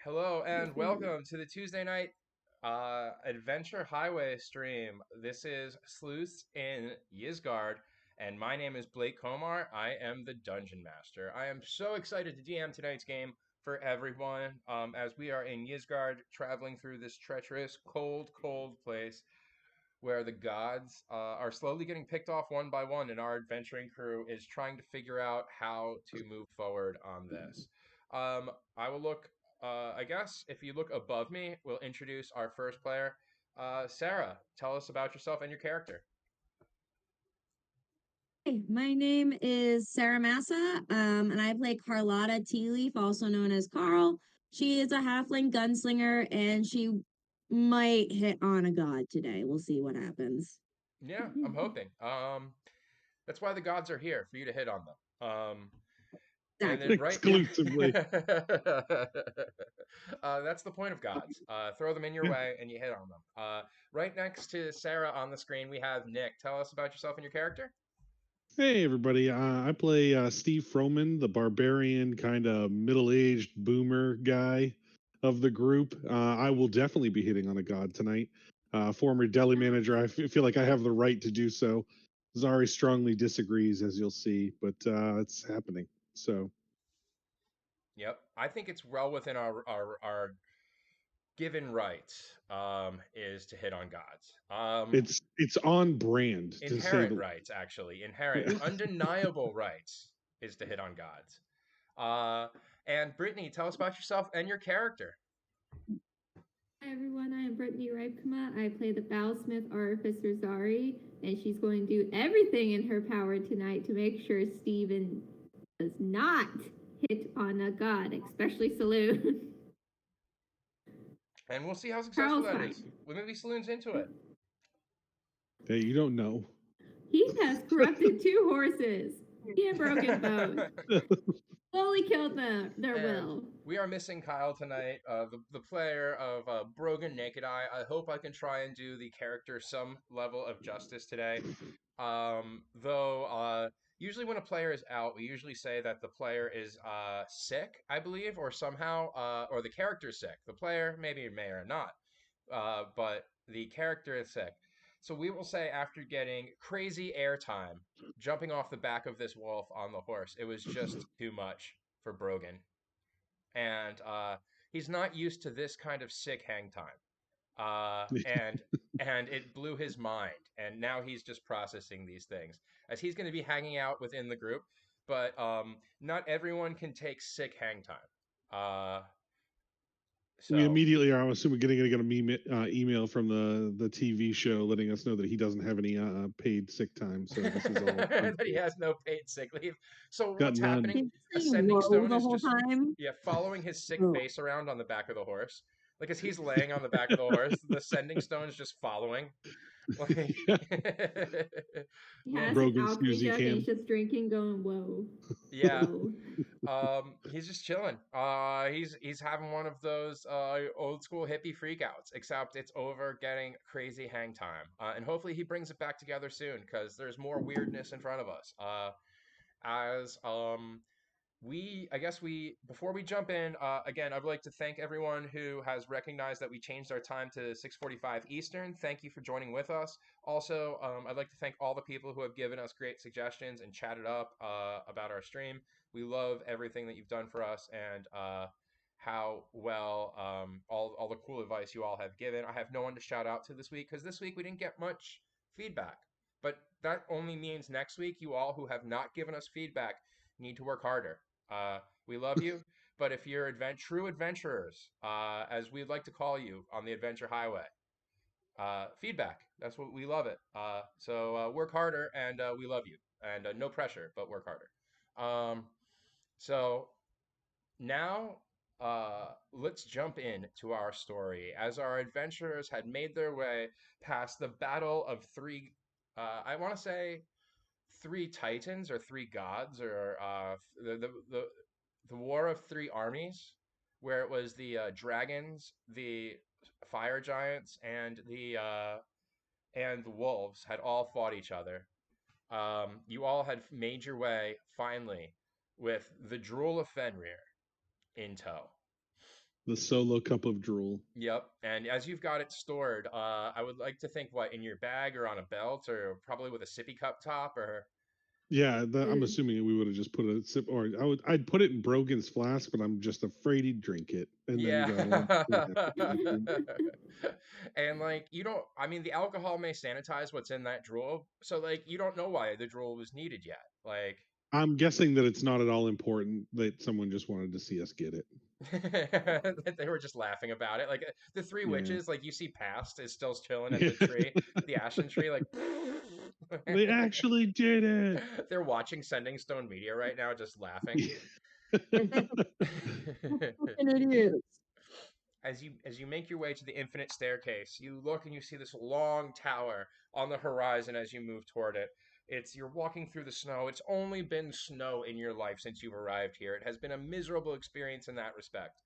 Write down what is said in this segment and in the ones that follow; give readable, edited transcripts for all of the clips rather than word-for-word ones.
Hello and welcome to the Tuesday night Adventure Highway stream. This is Sleuths in Ysgard, and my name is Blake Komar. I am the Dungeon Master. I am so excited to DM tonight's game for everyone as we are in Ysgard traveling through this treacherous, cold place where the gods are slowly getting picked off one by one, and our adventuring crew is trying to figure out how to move forward on this. I will look, I guess, if you look above me, we'll introduce our first player. Sarah, tell us about yourself and your character. Hi, my name is Sarah Massa, and I play Carlotta Tea Leaf, also known as Carl. She is a halfling gunslinger, and she might hit on a god today. We'll see what happens. Yeah, I'm hoping. That's why the gods are here, for you to hit on them. And Exactly. then right, Exclusively. that's the point of gods. Throw them in your Yeah. way, and you hit on them. Right next to Sarah on the screen, we have Nick. Tell us about yourself and your character. Hey, everybody. I play Steve Froman, the barbarian, kind of middle aged boomer guy of the group. I will definitely be hitting on a god tonight. Former deli manager, I feel like I have the right to do so. Zari strongly disagrees, as you'll see, but it's happening. So Yep, I think it's well within our given right is to hit on gods. it's on brand, to say Inherent the rights, actually, inherent, least. undeniable rights is to hit on gods. Uh, and Brittany, tell us about yourself and your character. Hi everyone, I am Brittany Ripekema. I play the Bowsmith Artificer Zari, and she's going to do everything in her power tonight to make sure Steven does not hit on a god, especially Saloon. And we'll see how successful Carl's that fine. is. Maybe Saloon's into it. Hey, you don't know. He has corrupted 2 horses. He had broken both. Slowly killed them, their And will. we are missing Kyle tonight, the player of Brogan Naked Eye. I hope I can try and do the character some level of justice today. Though, usually when a player is out, we usually say that the player is sick, I believe, or somehow, or the character's sick. The player maybe may or not, but the character is sick. So we will say after getting crazy airtime, jumping off the back of this wolf on the horse, it was just too much for Brogan, and he's not used to this kind of sick hang time. And it blew his mind, and now he's just processing these things as he's going to be hanging out within the group, but not everyone can take sick hang time. Uh, We so immediately are, I'm assuming, going to get a email from the TV show letting us know that he doesn't have any paid sick time. So this is all that he has no paid sick leave. So got what's none. happening? He's saying Ascending whoa Stone the is whole just, time. yeah, following his sick Oh. face around on the back of the horse. Like as he's laying on the back of the horse, the Ascending Stone is just following. Like, He has an Brogan alchemy Susie jug and Cam. he's just drinking, going, whoa. yeah. Whoa. He's just chilling. He's having one of those old school hippie freakouts, except it's over getting crazy hang time. And hopefully he brings it back together soon because there's more weirdness in front of us. As I guess we before we jump in, again, I'd like to thank everyone who has recognized that we changed our time to 6:45 Eastern. Thank you for joining with us. Also, I'd like to thank all the people who have given us great suggestions and chatted up about our stream. We love everything that you've done for us and how well all the cool advice you all have given. I have no one to shout out to this week because this week we didn't get much feedback. But that only means next week you all who have not given us feedback need to work harder. We love you, but if you're true adventurers, as we'd like to call you on the adventure highway, feedback. That's what we love it. So work harder, and we love you. And no pressure, but work harder. So now let's jump in to our story. As our adventurers had made their way past the battle of three, I want to say three titans or three gods or the war of three armies, where it was the dragons, the fire giants, and the wolves had all fought each other. You all had made your way finally with the drool of Fenrir in tow. The solo cup of drool. Yep. And as you've got it stored, I would like to think what, in your bag or on a belt or probably with a sippy cup top or Yeah, I'm assuming we would have just put a sip, or I'd put it in Brogan's flask, but I'm just afraid he'd drink it and then yeah. go. And like you don't I mean the alcohol may sanitize what's in that drool, so like you don't know why the drool was needed yet. Like I'm guessing that it's not at all important that someone just wanted to see us get it. they were just laughing about it. Like the three Yeah. witches, like you see past is still chilling at the tree, the ashen tree, like They actually did it. they're watching Sending Stone Media right now, just laughing. Idiots. As you make your way to the infinite staircase, you look and you see this long tower on the horizon as you move toward it. You're walking through the snow. It's only been snow in your life since you've arrived here. It has been a miserable experience in that respect.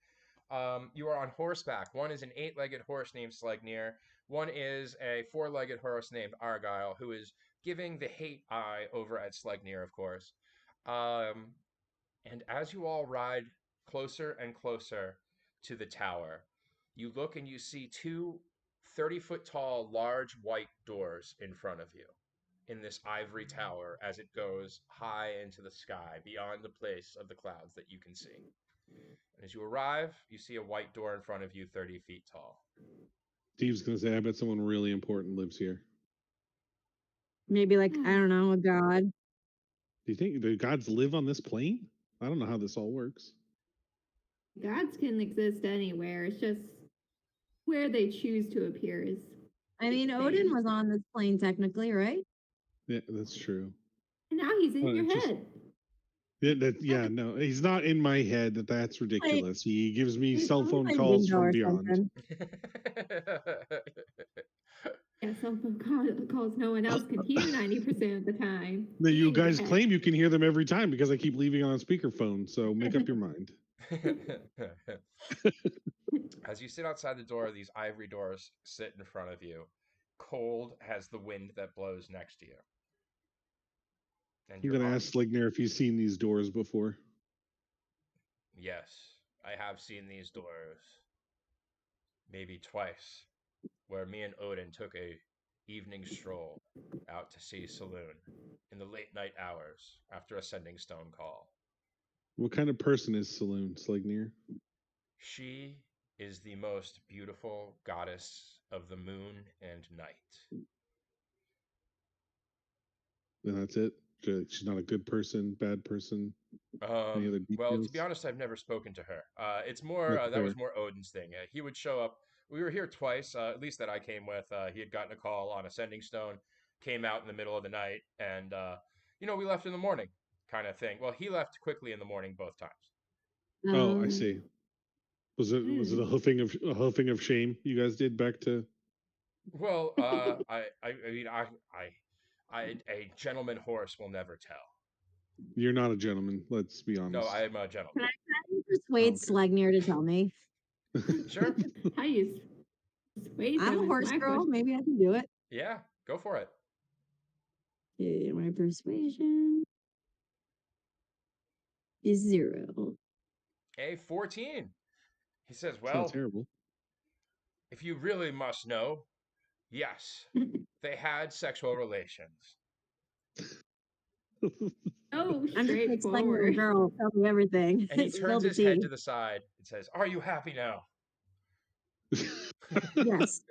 You are on horseback. One is an 8-legged horse named Slegnir. One is a 4-legged horse named Argyle, who is giving the hate eye over at Slegnir, of course. And as you all ride closer and closer to the tower, you look and you see two 30-foot tall, large white doors in front of you in this ivory tower as it goes high into the sky beyond the place of the clouds that you can see. And as you arrive, you see a white door in front of you, 30 feet tall. Steve's going to say, I bet someone really important lives here. Maybe like, I don't know, a god. Do you think the gods live on this plane? I don't know how this all works. Gods can exist anywhere. It's just where they choose to appear is. I mean, Odin was on this plane technically, right? Yeah, that's true. And now he's in your just- head. Yeah, no, he's not in my head. That's ridiculous. He gives me cell phone Like calls Bingo from or beyond. something. Yeah, cell phone calls no one else can hear 90% of the time. Then you In your guys head. claim you can hear them every time because I keep leaving it on speakerphone. So make up your mind. As you sit outside the door, these ivory doors sit in front of you, cold as the wind that blows next to you. And I'm going to ask Slegnir if he's seen these doors before. Yes, I have seen these doors. Maybe twice, where me and Odin took a evening stroll out to see Saloon in the late night hours after a Sending Stone call. What kind of person is Saloon, Slegnir? She is the most beautiful goddess of the moon and night. And that's it? She's not a good person, bad person? Any other details? Well, to be honest, I've never spoken to her. It's more that was more Odin's thing. He would show up. We were here twice, at least that I came with. He had gotten a call on a Sending Stone, came out in the middle of the night, and we left in the morning, kind of thing. Well, he left quickly in the morning both times. Oh, I see. Was it a hoofing of shame you guys did back to? Well, a gentleman horse will never tell. You're not a gentleman. Let's be honest. No, I am a gentleman. Can I persuade Slegnir to tell me? Sure. How you persuade I'm them a is horse my girl. question. Maybe I can do it. Yeah, go for it. Okay, my persuasion is 0. A 14. He says, It's not well, terrible. if you really must know, yes, they had sexual relations. Oh, I'm just like Slegnir straightforward. girl. Tell me everything. And he Spill turns the his head tea. to the side and says, are you happy now? Yes.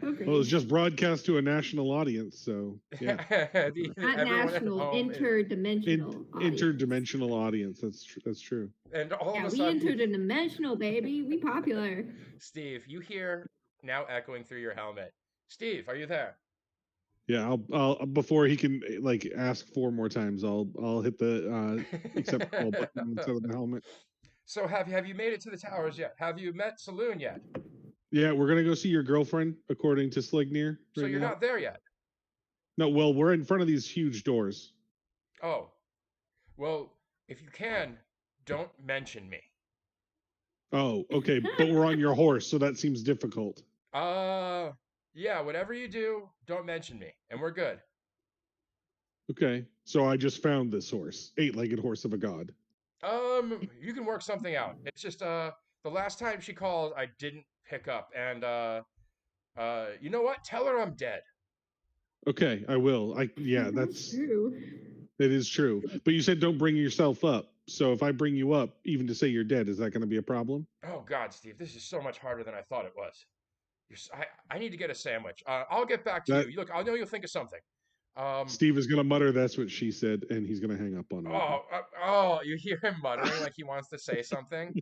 Okay. Well, it's just broadcast to a national audience, so yeah. Not national, interdimensional. audience. Interdimensional audience. That's true. And all Yeah, of a we sudden, interdimensional, baby. We popular. Steve, you hear now echoing through your helmet. Steve, are you there? Yeah, I'll before he can like ask 4 more times, I'll hit the accept call button instead of the helmet. So have you made it to the towers yet? Have you met Saloon yet? Yeah, we're gonna go see your girlfriend, according to Slegnir. So you're not there yet? No, well, we're in front of these huge doors. Oh. Well, if you can, don't mention me. Oh, okay, but we're on your horse, so that seems difficult. Yeah, whatever you do, don't mention me, and we're good. Okay, so I just found this horse, 8-legged horse of a god. You can work something out. It's just the last time she called, I didn't pick up, and you know what? Tell her I'm dead. Okay, I will. Yeah, That's true. it is true. But you said don't bring yourself up. So if I bring you up, even to say you're dead, is that going to be a problem? Oh God, Steve, this is so much harder than I thought it was. I need to get a sandwich. I'll get back to That you. Look, I know you'll think of something. Um, Steve is going to mutter, "That's what she said," and he's going to hang up on her again. oh, you hear him muttering like he wants to say something.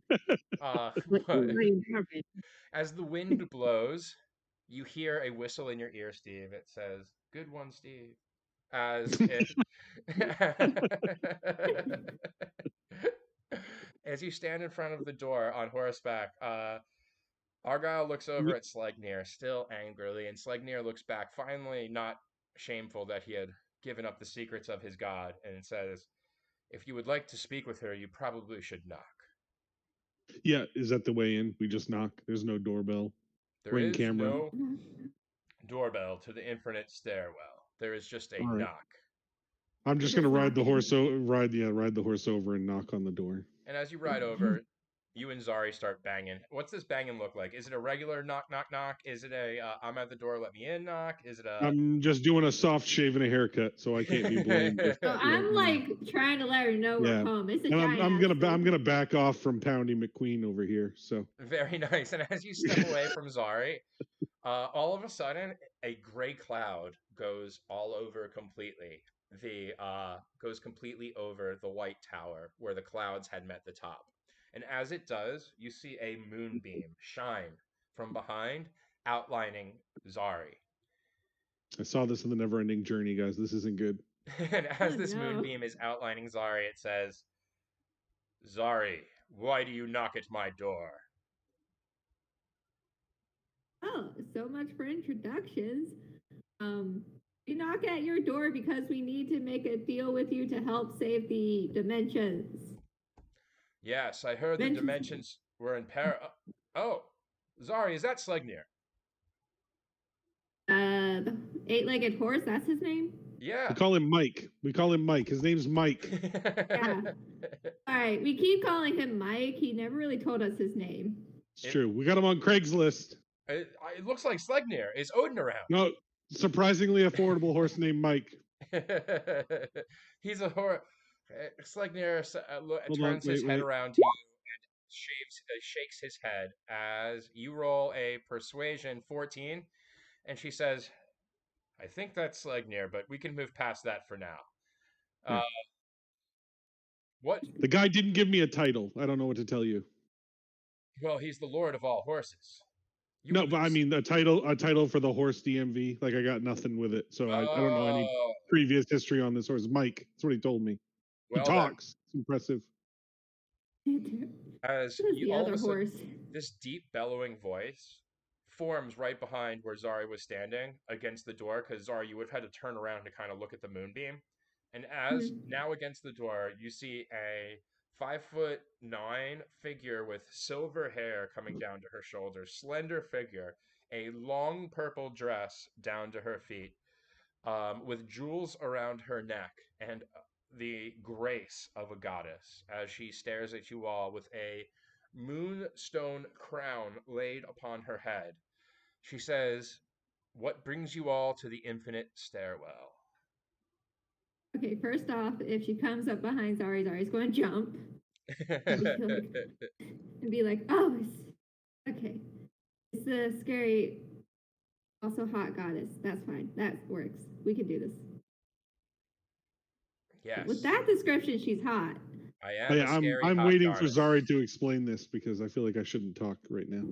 What But are you having? as the wind blows, you hear a whistle in your ear, Steve. It says, "Good one, Steve." As it as you stand in front of the door on horseback, Argyle looks over at Slegnir, still angrily, and Slegnir looks back, finally not shameful that he had given up the secrets of his god, and says, "If you would like to speak with her, you probably should knock." Yeah, is that the way in? We just knock. There's no doorbell, There ring is camera. no doorbell to the infinite stairwell. There is just a All right. knock. I'm just We're going to just ride the knocking. horse. Ride the horse over and knock on the door. And as you ride over, you and Zari start banging. What's this banging look like? Is it a regular knock, knock, knock? Is it a I'm at the door, let me in knock? Is it a I'm just doing a soft shave and a haircut, so I can't be blamed. So I'm like trying to let her know we're Yeah. home. It's a And giant I'm gonna back off from Poundy McQueen over here. So Very nice. And as you step away from Zari, all of a sudden, a gray cloud goes all over completely. The goes completely over the white tower where the clouds had met the top. And as it does, you see a moonbeam shine from behind, outlining Zari. I saw this in the Never-Ending Journey, guys. This isn't good. And as Oh, this no. moonbeam is outlining Zari, it says, "Zari, why do you knock at my door?" Oh, so much for introductions. We knock at your door because we need to make a deal with you to help save the dimensions. Yes, I heard the dimensions were in peril. Oh, Zari, is that Slegnir? The eight-legged horse, that's his name? Yeah. We call him Mike. His name's Mike. Yeah. All right, we keep calling him Mike. He never really told us his name. It's true. We got him on Craigslist. It looks like Slegnir. Is Odin around? No, surprisingly affordable horse named Mike. He's a horse. Slegnir turns his head wait. around to you and shakes his head as you roll a persuasion 14, and she says, "I think that's Slegnir, but we can move past that for now." What? The guy didn't give me a title. I don't know what to tell you. Well, he's the lord of all horses. No, but I mean a title for the horse DMV. Like I got nothing with it, so I don't know any previous history on this horse. Mike, that's what he told me. Well, he talks. It's impressive. As you the all other of a sudden, horse. this deep bellowing voice forms right behind where Zari was standing against the door, because Zari, you would have had to turn around to kind of look at the moonbeam. And as now against the door, you see a 5'9" figure with silver hair coming down to her shoulders, slender figure, a long purple dress down to her feet, with jewels around her neck, and the grace of a goddess as she stares at you all with a moonstone crown laid upon her head. She says, "What brings you all to the infinite stairwell?" Okay, first off, if she comes up behind Zari, Zari's going to jump and be like, "Oh, okay. It's the scary, also hot goddess. That's fine. That works. We can do this." Yes. With that description, she's hot. I am a scary I'm hot waiting goddess. for Zari to explain this because I feel like I shouldn't talk right now.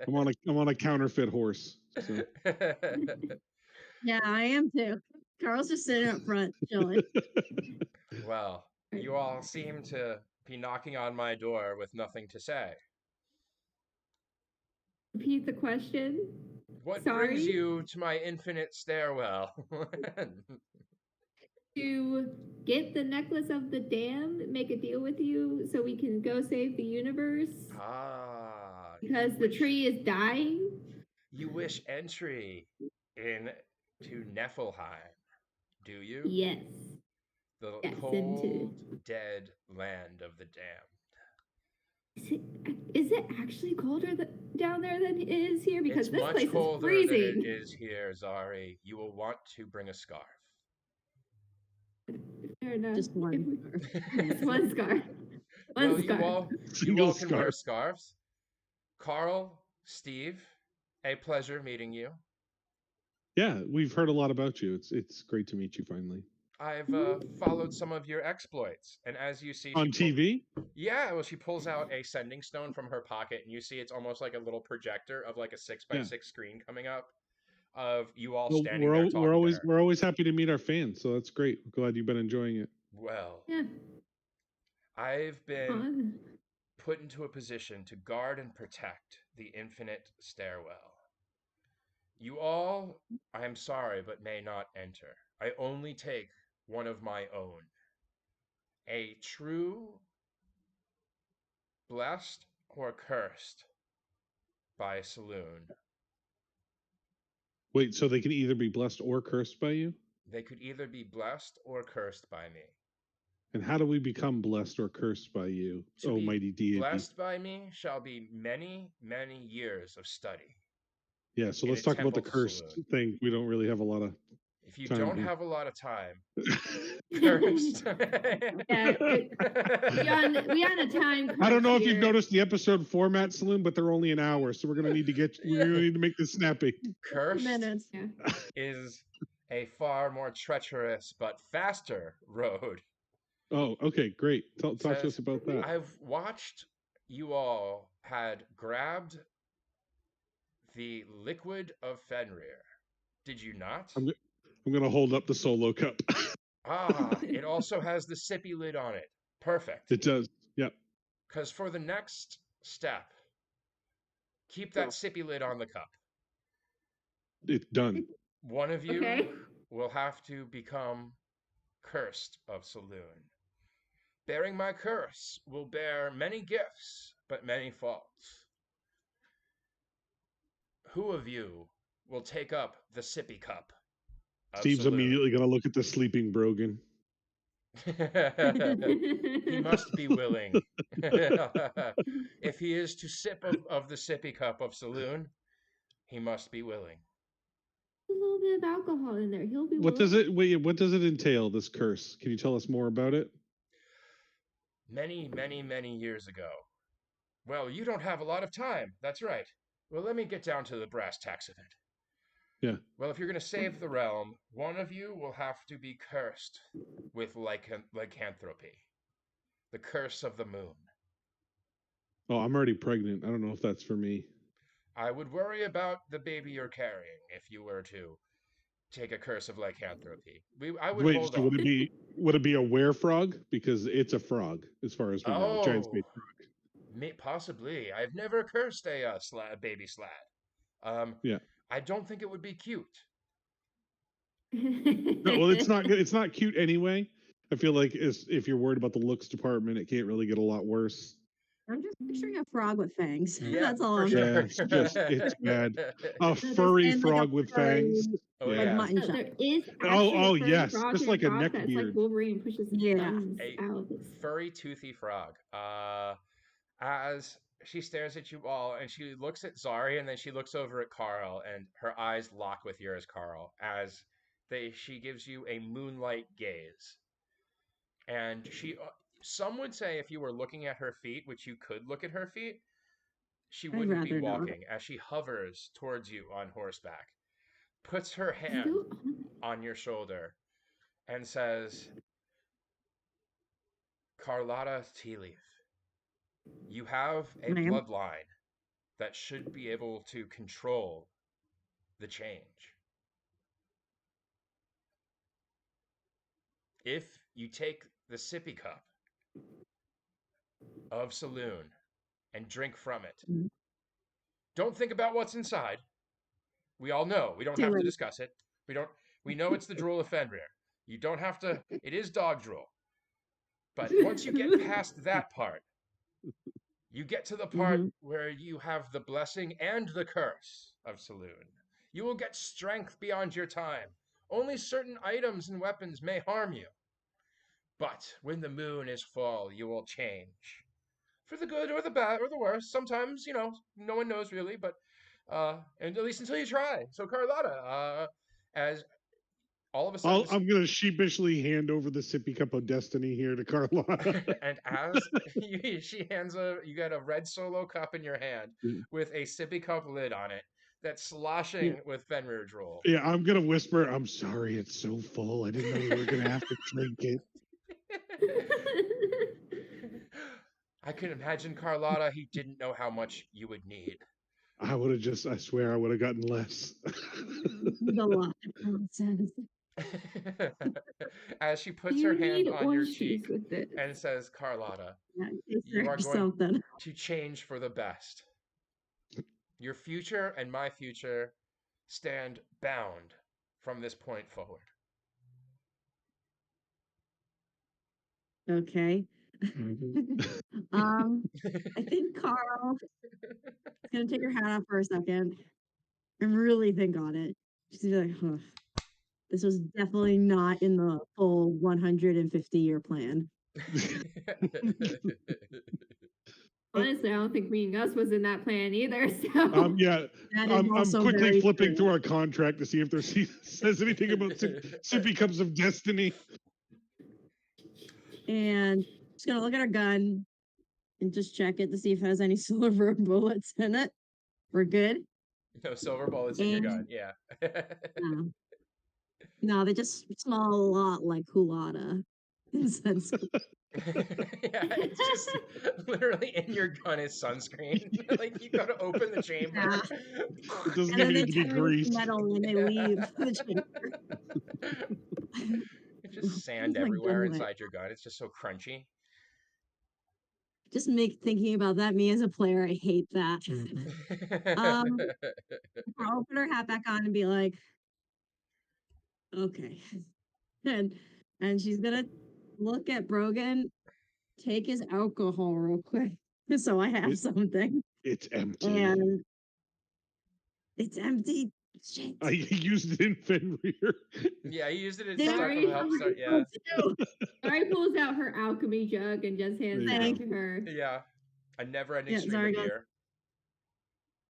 I'm on a counterfeit horse. So. Yeah, I am too. Carl's just sitting up front, chilling. Well, you all seem to be knocking on my door with nothing to say. Repeat the question. What Sorry? brings you to my infinite stairwell? To get the necklace of the damned, make a deal with you so we can go save the universe. Because the tree is dying. You wish entry into Niflheim, do you? Yes. The Yes, cold, dead land of the damned. Is it actually colder down there than it is here? Because It's this much place is colder than it freezing. is here, Zari. You will want to bring a scarf. Fair enough. Just one. Just one scarf. One Well, scarf. you all Single can wear scarf. scarves. Carl, Steve, a pleasure meeting you. Yeah, we've heard a lot about you. It's great to meet you finally. I've followed some of your exploits, and as you see, On TV? yeah, well, she pulls out a sending stone from her pocket, and you see it's almost like a little projector of like a 6x6 screen coming up of you all Well, standing there talking to her. we're always happy to meet our fans, so that's great. We're glad you've been enjoying it. Well, Yeah. I've been Fun. put into a position to guard and protect the infinite stairwell. You all, I am sorry, but may not enter. I only take one of my own. A true blessed or cursed by Saloon. Wait, so they can either be blessed or cursed by you? They could either be blessed or cursed by me. And how do we become blessed or cursed by you, To oh be mighty deity? blessed by me shall be many, many years of study. Yeah, so in let's a talk about the temple cursed saloon. thing. We don't really have a lot of If you time don't here. have a lot of time, cursed. Yeah, we on a time crunch I don't know if you've here. noticed the episode format, Saloon, but they're only an hour, so we're gonna need to we're gonna need to make this snappy. Cursed Minutes. Yeah. is a far more treacherous but faster road. Oh, okay, great. Talk to us Says, about that. I've watched you all had grabbed the liquid of Fenrir. Did you not? I'm gonna hold up the solo cup. Ah, it also has the sippy lid on it. Perfect. It does. Yep. Because for the next step, keep that sippy lid on the cup. It's done. One of you Okay. will have to become cursed of Saloon. Bearing my curse will bear many gifts, but many faults. Who of you will take up the sippy cup of Steve's Saloon? immediately gonna look at the sleeping Brogan. He must be willing. If he is to sip of the sippy cup of Saloon, he must be willing. A little bit of alcohol in there. He'll be. What does it entail, this curse? Can you tell us more about it? Many, many, many years ago. Well, you don't have a lot of time. That's right. Well, let me get down to the brass tacks of it. Yeah. Well, if you're going to save the realm, one of you will have to be cursed with lycanthropy. The curse of the moon. Oh, I'm already pregnant. I don't know if that's for me. I would worry about the baby you're carrying if you were to take a curse of lycanthropy. I would Wait, hold so off. would it be a were frog? Because it's a frog, as far as we know. Giant Oh, space frog. possibly. I've never cursed a baby slad. Yeah. I don't think it would be cute. No, well, it's not good. It's not cute anyway. I feel like if you're worried about the looks department, it can't really get a lot worse. I'm just picturing a frog with fangs. Yeah, That's all for I'm sure. Yeah, it's bad. A just furry saying, like a frog with fangs. furry, Oh, Yeah. like yeah. mutton chop. There is Oh, actually a furry yes, frog just in like a Croc neck that's beard. like Wolverine pushes his Yeah. thumbs A out. furry, toothy frog. As she stares at you all, and she looks at Zari, and then she looks over at Carl, and her eyes lock with yours, Carl, as she gives you a moonlight gaze. And some would say if you were looking at her feet, which you could look at her feet, she wouldn't be rather not. walking, as she hovers towards you on horseback, puts her I hand don't- on your shoulder, and says, Carlotta Tea Leaf, you have a Ma'am? bloodline that should be able to control the change. If you take the sippy cup of Saloon and drink from it, Mhm. don't think about what's inside. We all know. We don't have to discuss it. We know it's the drool of Fenrir. You don't have to. It is dog drool. But once you get past that part, you get to the part where you have the blessing and the curse of Saloon. You will get strength beyond your time. Only certain items and weapons may harm you. But when the moon is full, you will change. For the good or the bad or the worse. Sometimes, no one knows really, but and at least until you try. So Carlotta, as all of a sudden I'm going to sheepishly hand over the sippy cup of destiny here to Carlotta. and as she hands you got a red solo cup in your hand with a sippy cup lid on it that's sloshing with Fenrir drool. Yeah, I'm going to whisper, I'm sorry, it's so full. I didn't know we were going to have to drink it. I can imagine, Carlotta, he didn't know how much you would need. I swear I would have gotten less. The lot of nonsense. As she puts her hand on your cheek with it. and says, Carlotta, Yeah, you are going something. to change for the best. Your future and my future stand bound from this point forward. Okay. I think Carl is gonna take her hat off for a second and really think on it. She's gonna be like, huh, this was definitely not in the full 150-year plan. Honestly, I don't think meeting us was in that plan either. So yeah, I'm quickly flipping through our contract to see if there says anything about sippy cups of destiny. And she's gonna look at her gun and just check it to see if it has any silver bullets in it. We're good. No silver bullets in your gun. Yeah. No, they just smell a lot like culotta. Incense. Yeah, it's just literally in your gun is sunscreen. Like you gotta open the chamber. Yeah. It doesn't And even then need they to be turn into greased. metal when they leave the chamber. It's just sand Oh my everywhere goodness. inside your gun. It's just so crunchy. Just thinking about that, me as a player, I hate that. I'll put her hat back on and be like, okay. And she's gonna look at Brogan, take his alcohol real quick. So I have something. It's empty. And it's empty. Shit. I used it in Fenrir. Yeah, he used it as Sorry. stuff to help start. Yeah. Zari pulls out her alchemy jug and just hands There it you out to her. Yeah. A never-ending Yeah, stream Zari of goes- beer.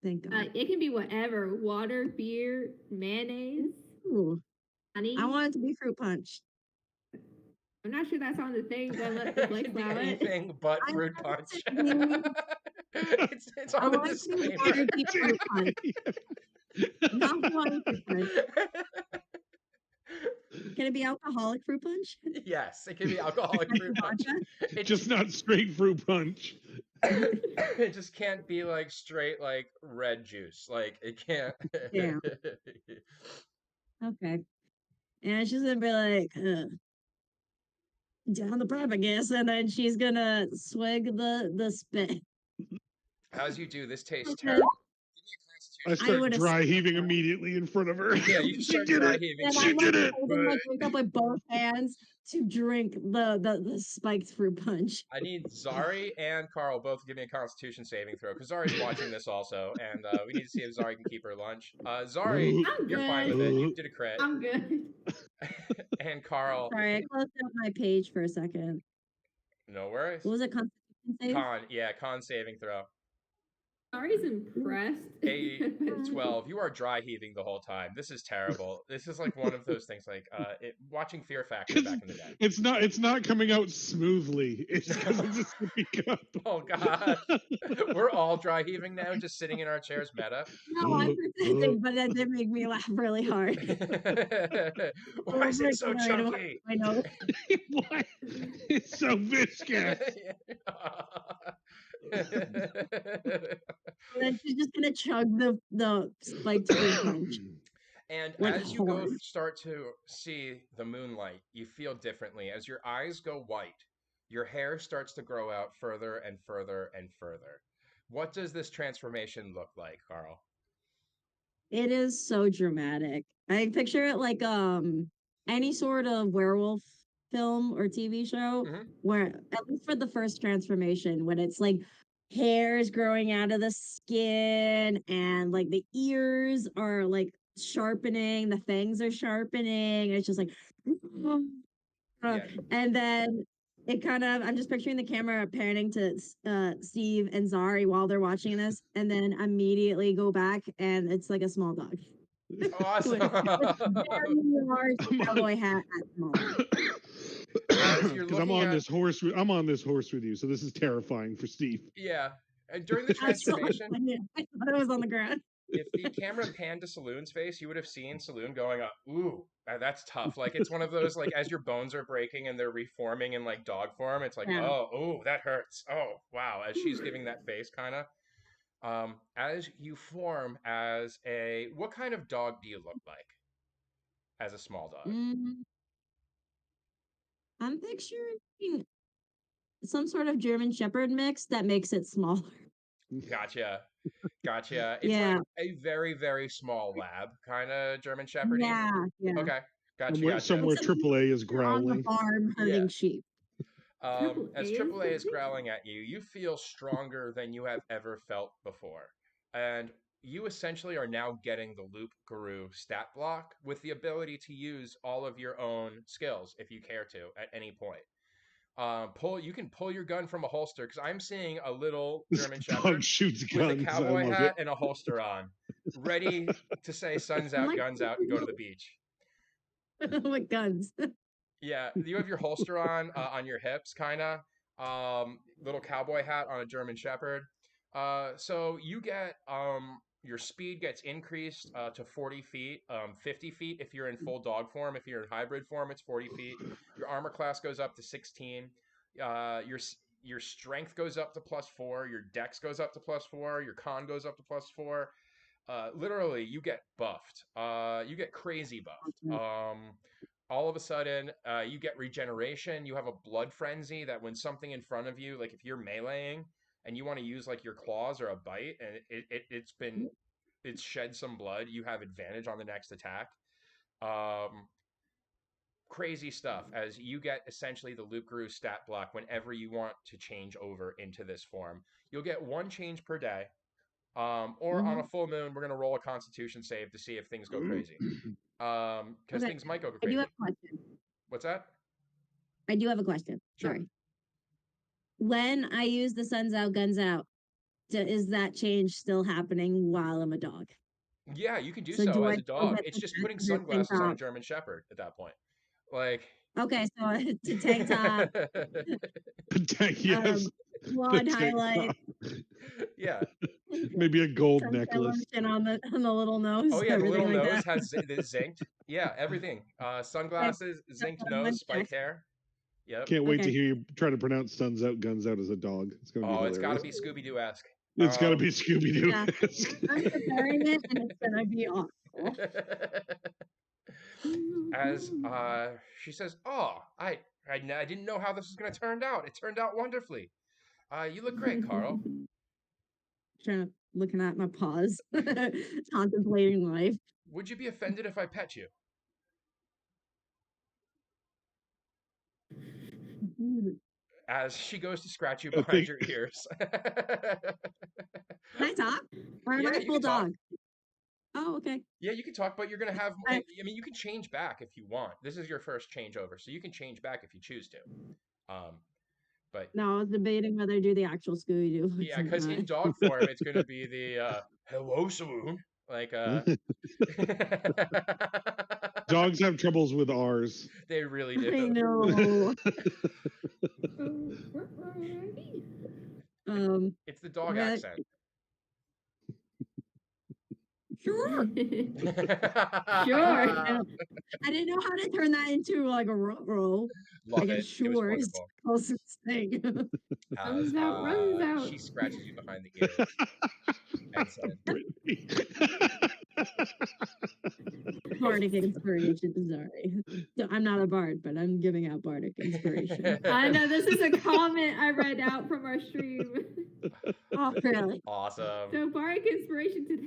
Thank God. It can be whatever: water, beer, mayonnaise, Ooh, honey. I want it to be fruit punch. I'm not sure that's on the thing, but let the It Blake can be allow it. anything but I fruit want punch. it to be- It's I on the want it to be disclaimer. water deep fruit punch. Not water fruit punch. Can it be alcoholic fruit punch? Yes, it can be alcoholic fruit punch. Vodka? Just not straight fruit punch. It just can't be like straight like red juice. Like it can't. Yeah. Okay. And she's gonna be like, down the pipe, I guess, and then she's gonna swig the spit. As you do, this tastes Okay. terrible. I start would've dry said heaving that. immediately in front of her. Yeah, you she start did dry it. heaving. And She I'm did like it. holding my drink up with both hands to drink the spiked fruit punch. I need Zari and Carl both to give me a Constitution saving throw because Zari's watching this also, and we need to see if Zari can keep her lunch. Zari, I'm you're fine good. with it. You did a crit. I'm good. And Carl, Sorry, I closed out my page for a second. no worries. What was it? Constitution save? Con saving throw. Zari's impressed. A 12. You are dry heaving the whole time. This is terrible. This is like one of those things like watching Fear Factor back in the day. It's not coming out smoothly. It's because it's a sippy cup. Oh god. We're all dry heaving now, just sitting in our chairs meta. No, I'm pretending, but that did make me laugh really hard. Why is it so chunky? I know. What? It's so viscous. And then she's just gonna chug the spiked fruit punch. And With as you go horn. start to see the moonlight, you feel differently. As your eyes go white, your hair starts to grow out further and further and further. What does this transformation look like, Carl? It is so dramatic. I picture it like any sort of werewolf film or TV show Mhm. where at least for the first transformation when it's like hairs growing out of the skin and like the ears are like sharpening, the fangs are sharpening. It's just like Yeah. And then it kind of, I'm just picturing the camera panning to Steve and Zari while they're watching this, and then immediately go back, and it's like a small dog. Awesome. With very large cowboy hat at the moment. As you're Because I'm looking on at, this horse. I'm on this horse with you, so this is terrifying for Steve. yeah, and during the I saw it. transformation, I thought it was on the ground. if the camera panned to Saloon's face, you would have seen Saloon going, ooh, that's tough. Like, it's one of those, like, as your bones are breaking and they're reforming in, like, dog form, it's like, Yeah. oh, that hurts. Oh, wow. As she's giving that face, kind of. As you form as what kind of dog do you look like as a small dog? I'm picturing some sort of German Shepherd mix that makes it smaller. Gotcha. It's like Yeah. a very, very small lab, kind of German Shepherd-y. Yeah. Okay. Somewhere Gotcha. AAA is On the growling. farm herding Yeah. sheep. As AAA AAA is growling at you, you feel stronger than you have ever felt before. And you essentially are now getting the Loop Guru stat block with the ability to use all of your own skills if you care to at any point. You can pull your gun from a holster because I'm seeing a little German Dog Shepherd shoots with a guns. I cowboy love hat it. and a holster on, ready to say "Sun's out, Like- guns out," and go to the beach. With guns. Yeah, you have your holster on your hips, kind of. Little cowboy hat on a German Shepherd. So you get your speed gets increased to 40 feet, 50 feet if you're in full dog form. If you're in hybrid form, it's 40 feet. Your armor class goes up to 16. Your strength goes up to +4. Your dex goes up to +4. Your con goes up to +4. Literally, you get buffed. You get crazy buffed. All of a sudden, you get regeneration. You have a blood frenzy that when something in front of you, like if you're meleeing and you want to use like your claws or a bite, and it's shed some blood, you have advantage on the next attack. Crazy stuff as you get essentially the Loop Guru stat block whenever you want to change over into this form. You'll get one change per day. Or on a full moon, we're gonna roll a Constitution save to see if things go crazy. Because Okay. things might go I do crazy. have a question. What's that? I do have a question. Sure. Sorry. When I use the Sun's Out, Guns Out, is that change still happening while I'm a dog? Yeah, you can do So so do I as a still dog. get It's the just putting tank sunglasses on a top? German Shepherd at that point. Like, Okay, so it's a tank top, Yes. blonde The tank highlight, top. yeah. Maybe a gold some necklace. lotion on the little nose. Oh yeah, the everything little like nose that. has the zinced. Yeah, everything. Sunglasses, zinced One nose, spiked check. hair. Yep. Can't wait to Okay. hear you try to pronounce "Suns Out, Guns Out" as a dog. It's gonna be Oh, hilarious. it's got to be Scooby Doo esque. It's got to be Scooby Doo. Yeah. I'm preparing it, and it's gonna be awful. As she says, "Oh, I didn't know how this was going to turn out. It turned out wonderfully. You look great, Carl. Looking at my paws, contemplating life. Would you be offended if I pet you?" As she goes to scratch you I behind think- your ears. Can I talk? Or am Yeah, I you full can talk. dog? Oh, okay. Yeah, you can talk, but you're going to have. I- I mean, you can change back if you want. This is your first changeover, so you can change back if you choose to. But No, I was debating whether to do the actual Scooby Doo. yeah, because in dog form, it's going to be the hello saloon. Like, Dogs have troubles with R's. they really I do. know. It's the dog Okay. accent. Sure. Sure. I didn't know how to turn that into like a roll. Love I guess it. It was sure is wonderful. closest thing. As, Runs out. she scratches you behind the ear and said, Bardic inspiration, sorry. So I'm not a bard, but I'm giving out bardic inspiration. I know this is a comment I read out from our stream. Oh, really? "Awesome." So bardic inspiration to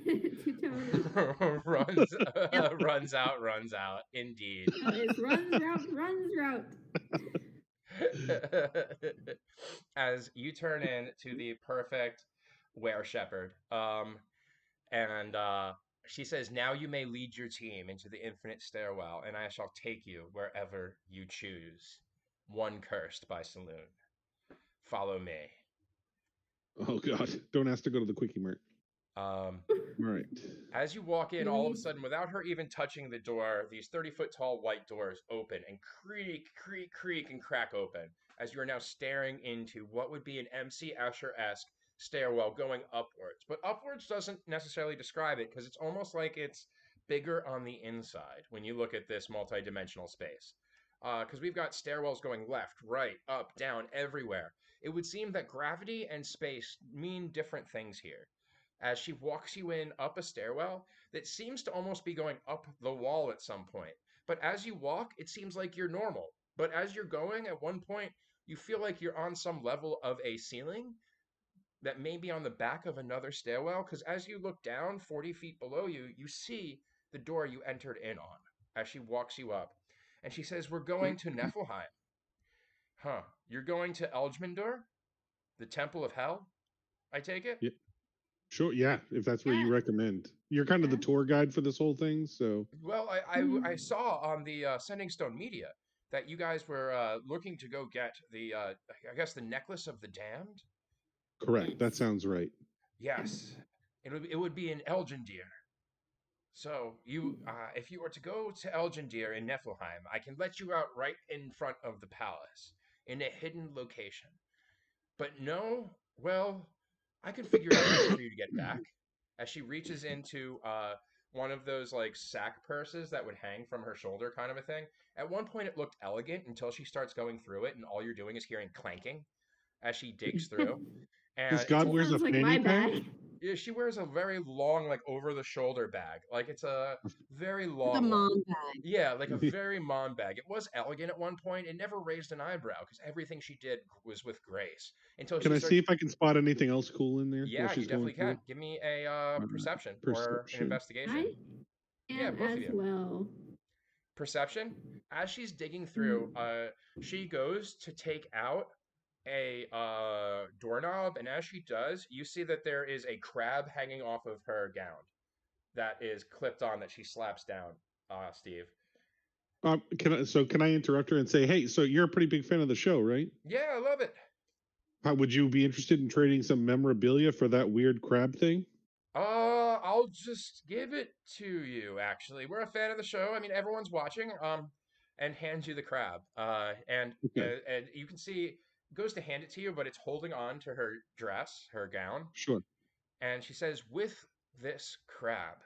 Tony. runs out. Indeed. It's runs route. As you turn into the perfect were shepherd, and she says, "Now you may lead your team into the infinite stairwell, and I shall take you wherever you choose." one cursed by saloon. Follow me. Oh God! Don't ask to go to the quickie mart. Um, All right. As you walk in, Do all of a we- sudden, without her even touching the door, these 30-foot tall white doors open and creak, creak, creak, and crack open as you are now staring into what would be an MC Escher-esque stairwell going upwards. But upwards doesn't necessarily describe it because it's almost like it's bigger on the inside when you look at this multi-dimensional space. Because we've got stairwells going left, right, up, down, everywhere. It would seem that gravity and space mean different things here as she walks you in up a stairwell that seems to almost be going up the wall at some point. But as you walk, it seems like you're normal. But as you're going, at one point, you feel like you're on some level of a ceiling that may be on the back of another stairwell. Because as you look down 40 feet below you, you see the door you entered in on as she walks you up. And she says, "We're going to Niflheim." Huh. You're going to Elgmundor? The Temple of Hell? I take it? Yeah. Sure. Yeah. If that's where you Yeah. recommend, you're kind of the Yeah. tour guide for this whole thing. So Well, I saw on the Sending Stone Media that you guys were looking to go get the I guess the necklace of the damned. correct. That Yes. sounds right. Yes, it would be in Elgendir. So if you were to go to Elgendir in Niflheim, I can let you out right in front of the palace in a hidden location. But no, well, I can figure out a way for you to get back. As she reaches into one of those like sack purses that would hang from her shoulder, kind of a thing. At one point, it looked elegant until she starts going through it, and all you're doing is hearing clanking as she digs through. This And it's god a, wears a Sounds like fanny my pack. bag. yeah, she wears a very long, like over the shoulder bag. Like it's a very Like a long one. mom bag. Yeah, like a very mom bag. It was elegant at one point. It never raised an eyebrow because everything she did was with grace until Can she I see starts. if I can spot anything else cool in there while Yeah, you she's going definitely through can. it? Give me a perception or an Perception. investigation. I Yeah, am both of as you. well. Perception. As she's digging Mm. through, she goes to take out a doorknob, and as she does, you see that there is a crab hanging off of her gown that is clipped on that she slaps down. Steve. Can I interrupt her and say, hey, so you're a pretty big fan of the show, right? Yeah, I love it. How would you be interested in trading some memorabilia for that weird crab thing? I'll just give it to you. Actually, we're a fan of the show. I mean, everyone's watching. And hands you the crab. Okay, And you can see goes to hand it to you, but it's holding on to her dress, her gown, sure. and she says, "With this crab,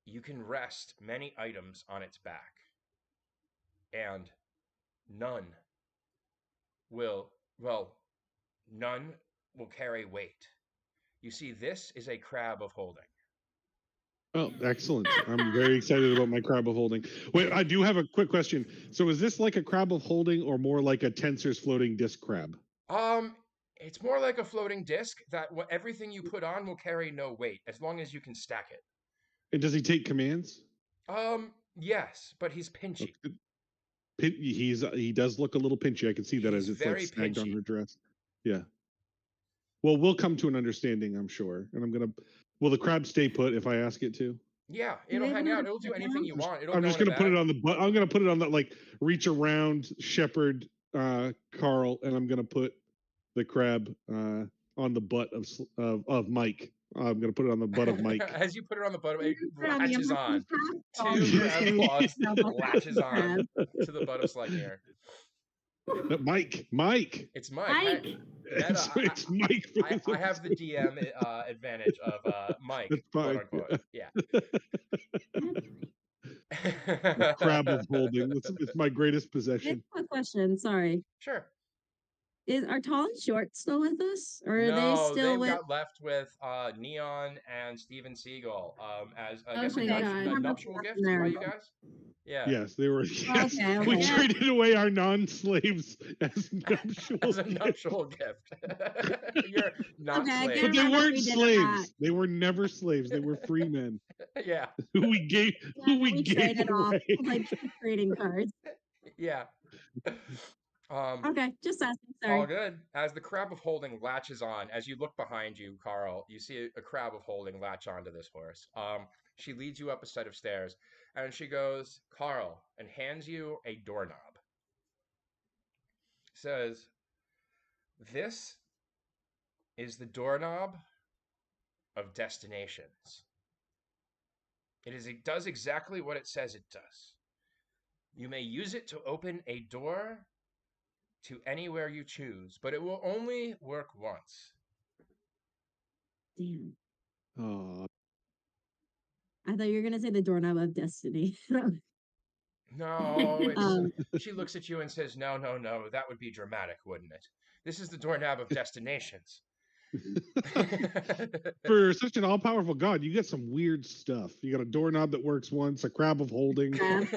you can rest many items on its back, and none will, well, none will carry weight. You see, this is a crab of holding." Oh, excellent. I'm very excited about my crab of holding. Wait, I do have a quick question. So is this like a crab of holding or more like a Tensor's floating disc crab? It's more like a floating disc that everything you put on will carry no weight as long as you can stack it. And does he take commands? Yes, but he's Oh, pinchy. he does look a little pinchy. I can see that He's as it's like very snagged on pinchy. her dress. Yeah. Well, we'll come to an understanding, I'm sure. And I'm gonna. Will the crab stay put if I ask it to? Yeah, Do it'll they have hang out. another It'll do put anything down? you want. It'll I'm go just in a gonna put it bag. on the butt. I'm gonna put it on that like reach around shepherd Carl, and I'm gonna put the crab on the butt of Mike. I'm gonna put it on the butt of Mike. As you put it on the bottom, You're it gonna put on the latches American on. Pie Two You're just crab gonna make claws yourself a latches fashion on crab. to the butt of Sleipnir. Mike. It's Mike. Mike. Meta, It's Mike for this I have the episode. DM advantage of Mike, That's quote fine. unquote. Yeah. The crab of holding. It's my greatest I have possession. a quick question. Sorry. Sure. Are Tall and Short still with us? Or are they No, still they've with got left with Neon and Steven Seagal as I Oh, guess a, thank okay, nuptial, God. a I'm not nuptial back gift in by there. you guys. Yeah, Yes, they were. Yes, Okay, we okay. traded away our non-slaves as nuptial as a gifts. nuptial gift. You're not Okay, I slaves. can But they remember weren't we did slaves. They were never slaves. They were free men Yeah, who we gave Yeah, we gave traded off away. like trading cards. yeah. Um, Okay, just asking. all Sorry. good. As the crab of holding latches on, as you look behind you, Carl, you see a crab of holding latch onto this horse. She leads you up a set of stairs, and she goes, "Carl," and hands you a doorknob. says, "This is the doorknob of destinations. It does exactly what it says it does. You may use it to open a door to anywhere you choose, but it will only work once." Damn. Oh, I thought you were gonna say the doorknob of destiny. No, it's. um, She looks at you and says, "No, no, no. That would be dramatic, wouldn't it? This is the doorknob of destinations." for such an all-powerful god, you get some weird stuff. You got a doorknob that works once, a crab of holding. crab.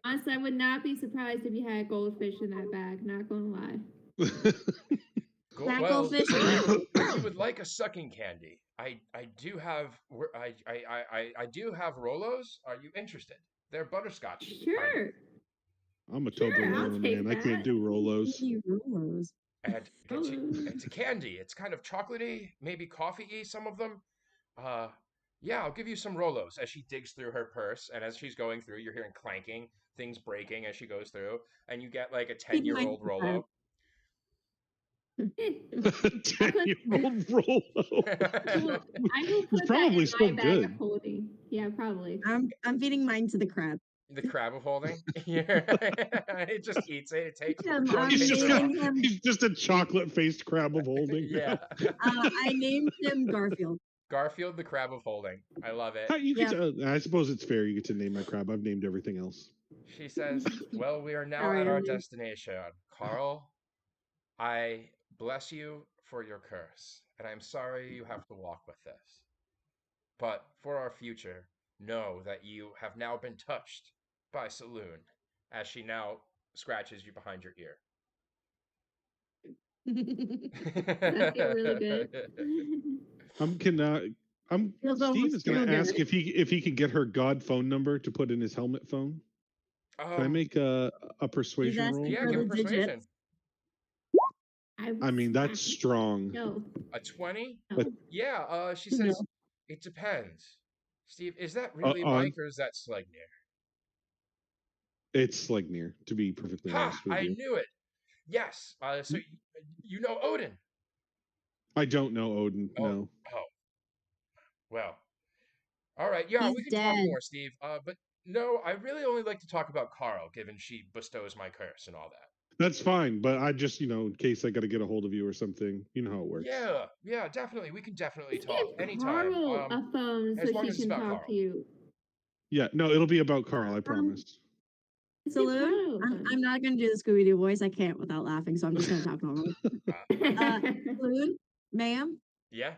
Honestly, I would not be surprised if you had goldfish in that bag. Not gonna lie. That Well, goldfish. if you would like a sucking candy, I do have I do have Rolos. Are you interested? They're butterscotch. kind of. Sure. I'm a Sure, Toblerone I'll take man. I can't that. do Rolos. Rolos. And Oh. it's a candy. It's kind of chocolatey, maybe coffee-y, some of them. Uh, yeah, I'll give you some Rolos as she digs through her purse. And as she's going through, you're hearing clanking, things breaking as she goes through. And you get like a Keep in mind 10-year-old Rolo. 10-year-old Rolo. Well, I will It's put probably that in still my bag good. of holding. Yeah, probably. I'm feeding mine to the crab. The crab of holding. Yeah. It just eats it. It takes I'm one He's just picture naming off. him. he's just a chocolate-faced crab of holding. Yeah. I named him Garfield. Garfield, the crab of holding. I love it. You Yeah. get I suppose it's fair. You get to name my crab. I've named everything else. She says, "Well, we are now Sorry, at our I'm- destination. Carl, I bless you for your curse, and I'm sorry you have to walk with this. But for our future, know that you have now been touched by Saloon," as she now scratches you behind your ear. That feel really good. Feels Steve almost is going too to ask good. if he can get her god phone number to put in his helmet phone. Can I make a persuasion roll? asking Yeah, for give the him persuasion. digits. I mean, that's strong. No. A 20? No. Yeah, she No. says, "It depends." Steve, is that really on- Mike or is that Slegnir? It's Slegnir, to be perfectly Ha! honest with I you. knew it. Yes. So you know Odin. I don't know Odin. Oh, No. oh. Well. All right. Yeah, He's we can talk dead. more, Steve. But no, I really only like to talk about Carl, given she bestows my curse and all that. That's fine, but I just, in case I got to get a hold of you or something, you know how it works. Yeah, definitely. We can definitely Just talk give anytime. Carl a phone as so long she as it's can about talk Carl. to you. Yeah, no, it'll be about Carl, I promise. Saloon? Carl a I'm phone. not gonna do the Scooby Doo voice. I can't without laughing, so I'm just gonna talk normal. Saloon, ma'am, Yeah.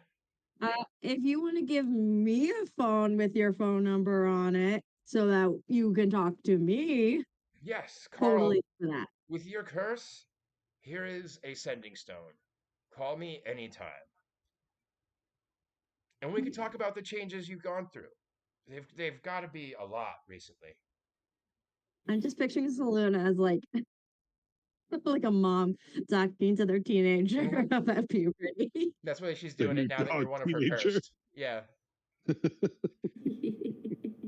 if you want to give me a phone with your phone number on it so that you can talk to me, Yes, Carl. totally for that. With your curse, here is a sending stone. Call me anytime. And we can talk about the changes you've gone through. They've got to be a lot recently. I'm just picturing Saloon as like like a mom talking to their teenager Mhm. about puberty. That's why she's The doing new it now that dog you're one of her teenager. cursed. Yeah.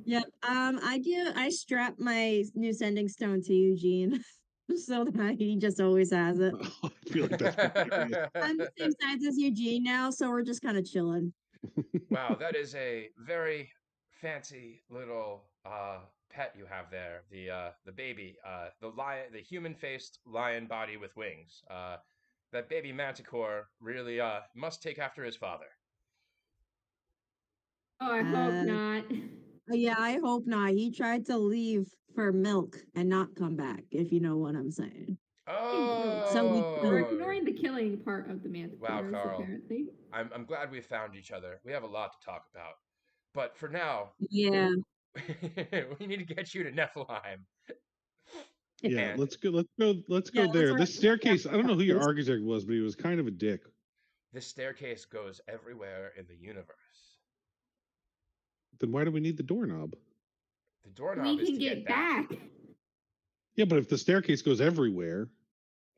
Yep. I strap my new sending stone to Eugene so that he just always has it. I feel like that's hilarious. I'm the same size as Eugene now, so we're just kind of chilling. Wow, that is a very fancy little pet you have there. The baby, the lion, the human-faced lion body with wings. That baby manticore really must take after his father. Oh, I hope not. Yeah, I hope not. He tried to leave for milk and not come back, if you know what I'm saying. Oh, We're ignoring the killing part of the manticores, Carl. apparently. I'm glad we found each other. We have a lot to talk about. But for now, Yeah. we need to get you to Niflheim. Yeah, And let's go Yeah, there. let's This staircase, I don't know who your this. architect was, but he was kind of a dick. this staircase goes everywhere in the universe. Then why do we need the doorknob? The doorknob We is can to get back. Yeah, but if the staircase goes everywhere,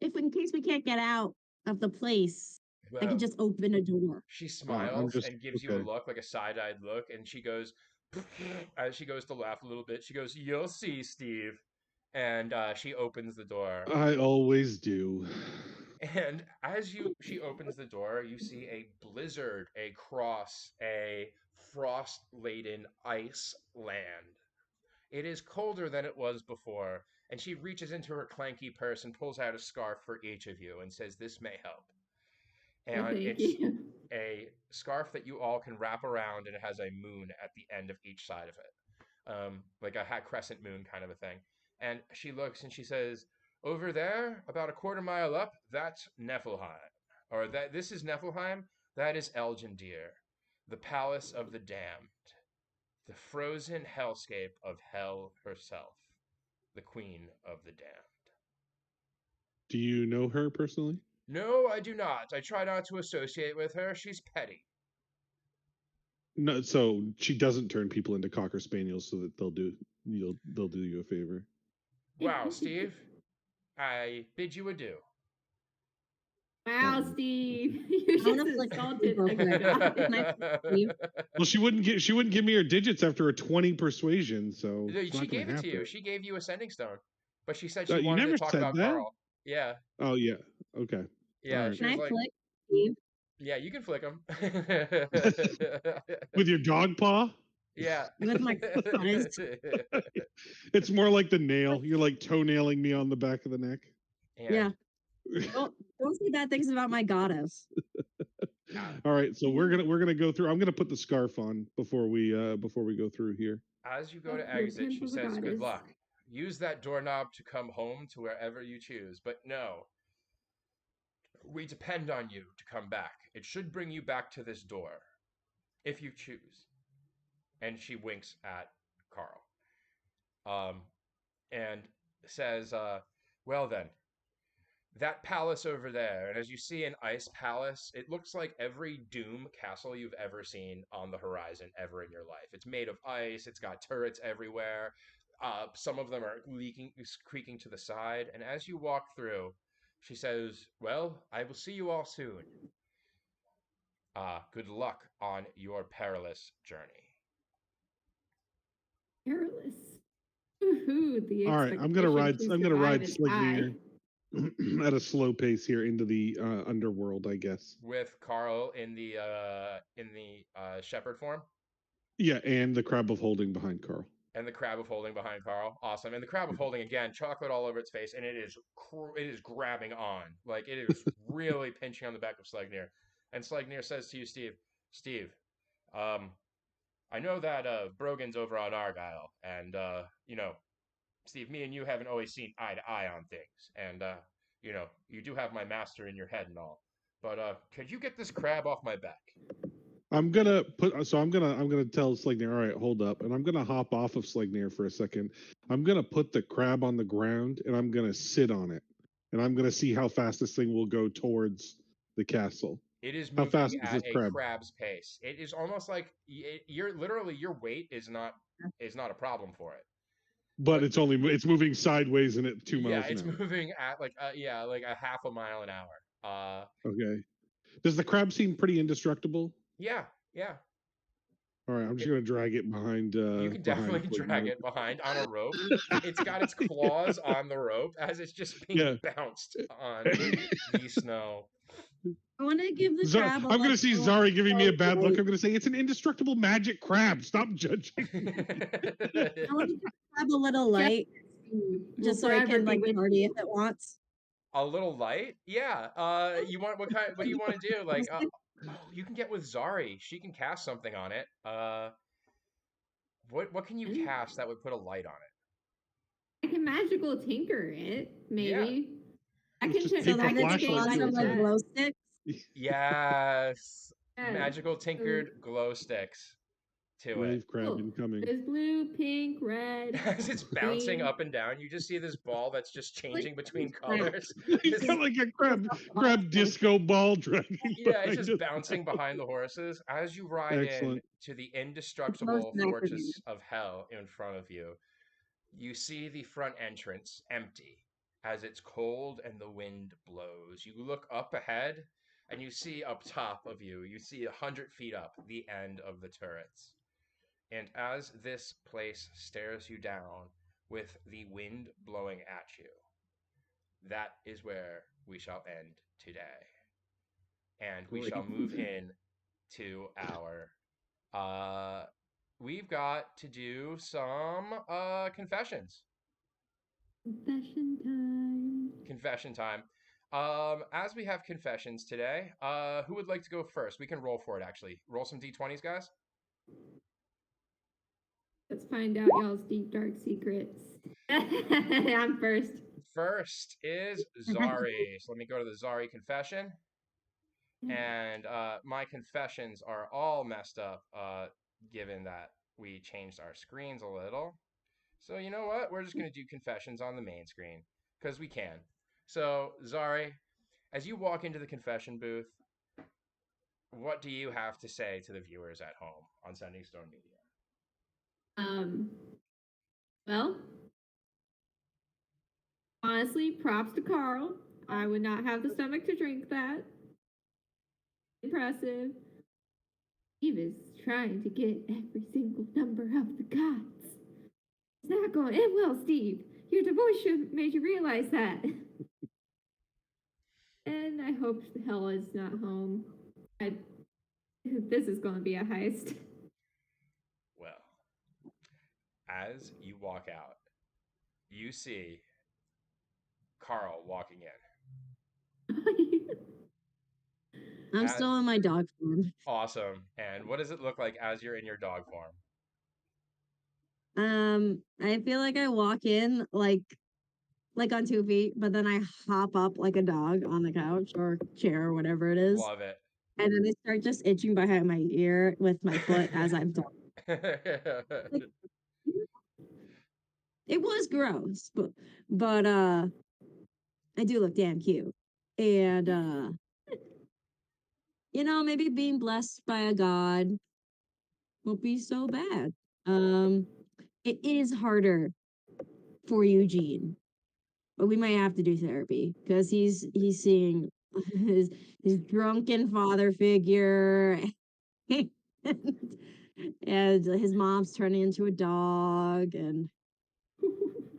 If in case we can't get out of the place, I Well, can just open a door. she I'm smiles just and gives you a okay. look, like a side-eyed look, and she goes, as she goes to laugh a little bit, she goes, "You'll see, Steve." And she opens the door. I always do. And as she opens the door, you see a blizzard across a frost-laden ice land. It is colder than it was before, and she reaches into her clanky purse and pulls out a scarf for each of you and says, "This may help." Oh, And thank it's you. a scarf that you all can wrap around, and it has a moon at the end of each side of it, like a crescent moon kind of a thing. And she looks and she says, "Over there, about a quarter mile up, that's Niflheim, or that this is Niflheim. That is Elgindir, the palace of the damned, the frozen hellscape of Hell herself, the queen of the damned." Do you know her personally? No, I do not. I try not to associate with her. She's petty. No, so she doesn't turn people into cocker spaniels so that they'll do you a favor. Wow, Steve, I bid you adieu. Wow, Um, Steve, you I wanna just flick insulted real the quick. goddess. Can I flick Steve? Well, she wouldn't give me her digits after a 20 persuasion, so No, it's she not going gave to it to you. happen. She gave you a sending stone, but she said she You wanted to never talk said about that. Carl. Yeah, Oh yeah. Okay. All yeah. right. She Can was I like, flick Steve? "Yeah, you can flick him." With your dog paw? Yeah. With my eyes. It's more like the nail. You're like toenailing me on the back of the neck. Yeah. And Don't say bad things about my goddess. All right, so we're gonna go through. I'm gonna put the scarf on before we go through here. as you go Oh, to the exit, she temple of the says, "Good goddess. luck. Use that doorknob to come home to wherever you choose. But no, we depend on you to come back. It should bring you back to this door, if you choose." And she winks at Carl, um, and says, "Well then, that palace over there, and as you see an ice palace, it looks like every Doom castle you've ever seen on the horizon ever in your life. It's made of ice. It's got turrets everywhere. Some of them are creaking to the side. And as you walk through, she says, 'Well, I will see you all soon. Good luck on your perilous journey.'" Perilous. Woohoo, the All right, expectation to I'm gonna survive ride is high. Sleipnir at a slow pace here into the underworld, I guess. With Carl in the shepherd form. Yeah, and the crab of holding behind Carl. And the crab of holding behind Carl. Awesome. And the crab of holding, again, chocolate all over its face, and it is grabbing on. Like, it is really pinching on the back of Sleipnir. And Sleipnir says to you, Steve, I know that Brogan's over on Argyle, and Steve, me and you haven't always seen eye to eye on things, and you do have my master in your head and all, but could you get this crab off my back? I'm gonna tell Sleipnir, all right, hold up, and I'm gonna hop off of Sleipnir for a second. I'm gonna put the crab on the ground and I'm gonna sit on it, and I'm gonna see how fast this thing will go towards the castle. It is How fast moving is at this a crab? crab's pace. It is almost like your weight is not a problem for it. But But it's moving sideways and at 2 yeah, miles an it's hour. moving at like a half a mile an hour. Okay. Does the crab seem pretty indestructible? Yeah, yeah. All right, I'm just It, gonna drag it behind. you can Behind definitely drag Sleipnir. it behind on a rope. It's got its claws on the rope as it's just being Yeah. bounced on the snow. I want to give the crab a I'm gonna see little Zari giving me a bad look. light. I'm gonna say it's an indestructible magic crab. Stop judging. I want to give the crab a little light, just so it can like party if it wants. A little light? Yeah. You want what kind? What do you want to do? Like, you can get with Zari. She can cast something on it. What can you cast that would put a light on it? I can magical tinker it, maybe. I can Just check. tape a I can flashlight change to Some its like head. glow sticks. Yes. Yeah. Magical tinkered glow sticks to it. Wave crab Cool. incoming. There's blue, pink, red. As it's bouncing green. up and down, you just see this ball that's just changing between colors. He's got like a crab disco ball dragging. Yeah, it's behind just him. bouncing behind the horses as you ride Excellent. in to the Most indestructible acronym. fortress of hell in front of you. You see the front entrance empty as it's cold and the wind blows. You look up ahead and you see up top of you, you see 100 feet up the end of the turrets. And as this place stares you down, with the wind blowing at you. That is where we shall end today. And we Great. shall move in to our we've got to do some confessions. Confession time. Confession time. As we have confessions today, who would like to go first? We can roll for it actually. Roll some d20s, guys. Let's find out y'all's deep dark secrets. I'm first. First is Zari. So let me go to the Zari confession. And my confessions are all messed up, given that we changed our screens a little. So you know what? We're just going to do confessions on the main screen because we can. So Zari, as you walk into the confession booth, what do you have to say to the viewers at home on Sending Stone Media? Well, honestly, props to Carl. I would not have the stomach to drink that. Impressive. Steve is trying to get every single number of the gods. It's not going in well, Steve. Your divorce should made you realize that. And I hope Hella is not home. This is going to be a heist. Well, as you walk out, you see Carl walking in. I'm still in my dog form. Awesome. And what does it look like as you're in your dog form? I feel like I walk in like on 2 feet, but then I hop up like a dog on the couch or chair or whatever it is. Love it. And then I start just itching behind my ear with my foot as I'm talking. Like, it was gross, but I do look damn cute. And maybe being blessed by a god won't be so bad. It is harder for Eugene, but we might have to do therapy because he's seeing his drunken father figure and his mom's turning into a dog, and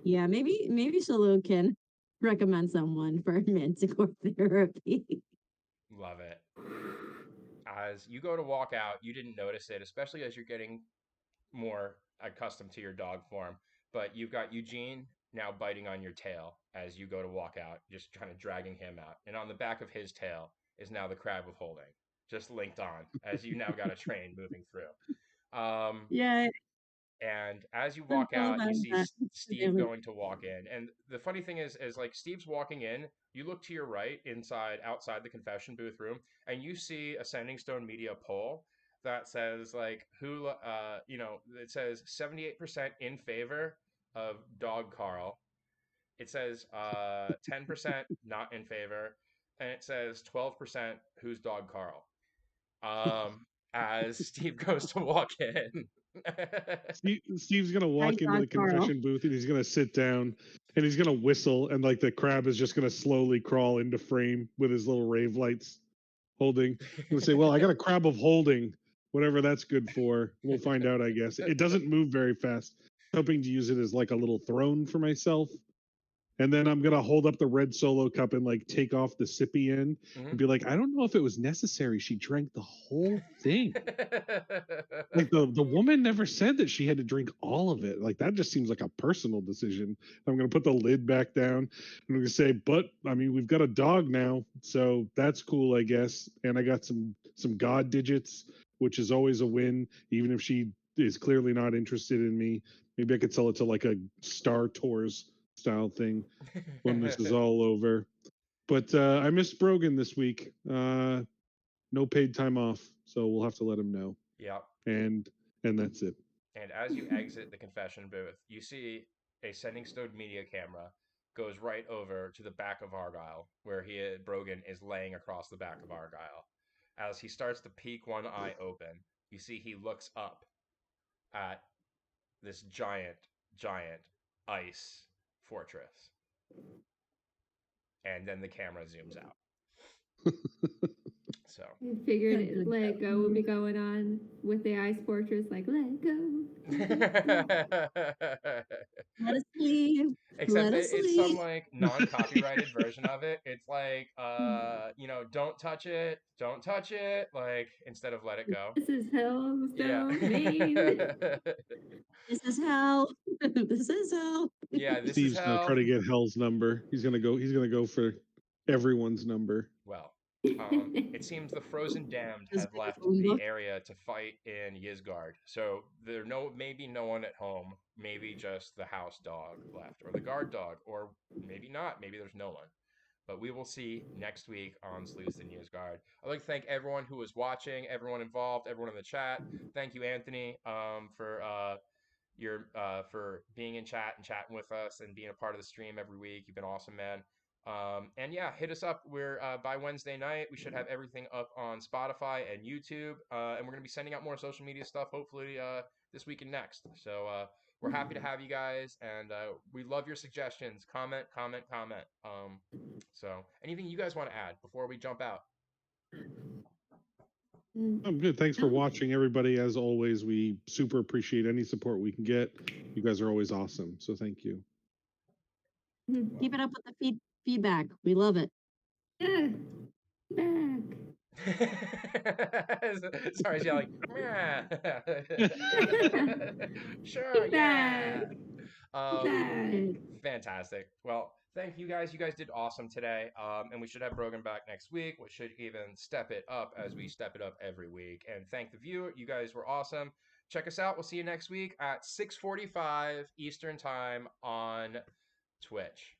yeah, maybe Shalou can recommend someone for manticore therapy. Love it. As you go to walk out, you didn't notice it, especially as you're getting more accustomed to your dog form. But you've got Eugene now biting on your tail as you go to walk out, just kind of dragging him out. And on the back of his tail is now the crab of holding, just linked on as you now got a train moving through. Yeah, And as you I'm walk all out, about you see that. Steve going to walk in. And the funny thing is like Steve's walking in, you look to your right outside the confession booth room, and you see a Sending Stone Media poll that says like it says 78% in favor of Dog Carl. It says 10% not in favor, and it says 12% who's Dog Carl. As Steve goes to walk in. Steve's gonna walk into Dog the Carl. confession booth and he's gonna sit down and he's gonna whistle, and like the crab is just gonna slowly crawl into frame with his little rave lights holding. I'm gonna say, well, I got a crab of holding, whatever that's good for. We'll find out, I guess. It doesn't move very fast. Hoping to use it as like a little throne for myself. And then I'm gonna hold up the red solo cup and like take off the sippy end and be like, I don't know if it was necessary. She drank the whole thing. Like the woman never said that she had to drink all of it. Like that just seems like a personal decision. I'm gonna put the lid back down. I'm gonna say, but I mean, we've got a dog now, so that's cool, I guess. And I got some god digits, which is always a win, even if she is clearly not interested in me. Maybe I could sell it to like a Star Tours style thing when this is all over. But I missed Brogan this week. No paid time off, so we'll have to let him know. Yep. And that's it. And as you exit the confession booth, you see a Sending Stone Media camera goes right over to the back of Argyle, where Brogan is laying across the back of Argyle. As he starts to peek one eye open, you see he looks up at this giant ice fortress. And then the camera zooms out. So I figured Let It Go would be going on with the Ice Fortress, like, let it go. Let us leave. except Let us it's some leave. like non-copyrighted version of it. It's like don't touch it, like instead of let it go. This is Hell's Yeah. Maine. This is hell. This is hell. Yeah, this is Steve's gonna try hell. to get Hell's number. He's gonna go for everyone's number. Well, it seems the Frozen Damned This have big left phone the book. area to fight in Ysgard. So maybe no one at home, maybe just the house dog left, or the guard dog, or maybe not. Maybe there's no one. But we will see next week on Sleuths in Ysgard. I'd like to thank everyone who was watching, everyone involved, everyone in the chat. Thank you, Anthony, for being in chat and chatting with us and being a part of the stream every week. You've been awesome, man. And yeah, hit us up. We're by Wednesday night, we should have everything up on Spotify and YouTube. And we're gonna be sending out more social media stuff, hopefully this week and next. So we're happy to have you guys, and we love your suggestions. Comment. So anything you guys want to add before we jump out? I'm good. Thanks for watching, everybody. As always, we super appreciate any support we can get. You guys are always awesome. So thank you. Keep it up with the feedback. We love it. Yeah. Back. Sorry, she's yelling. Sure, yeah. Fantastic. Well, thank you guys. You guys did awesome today. And we should have Brogan back next week, which should even step it up as we step it up every week. And thank the viewer. You guys were awesome. Check us out. We'll see you next week at 6:45 Eastern Time on Twitch.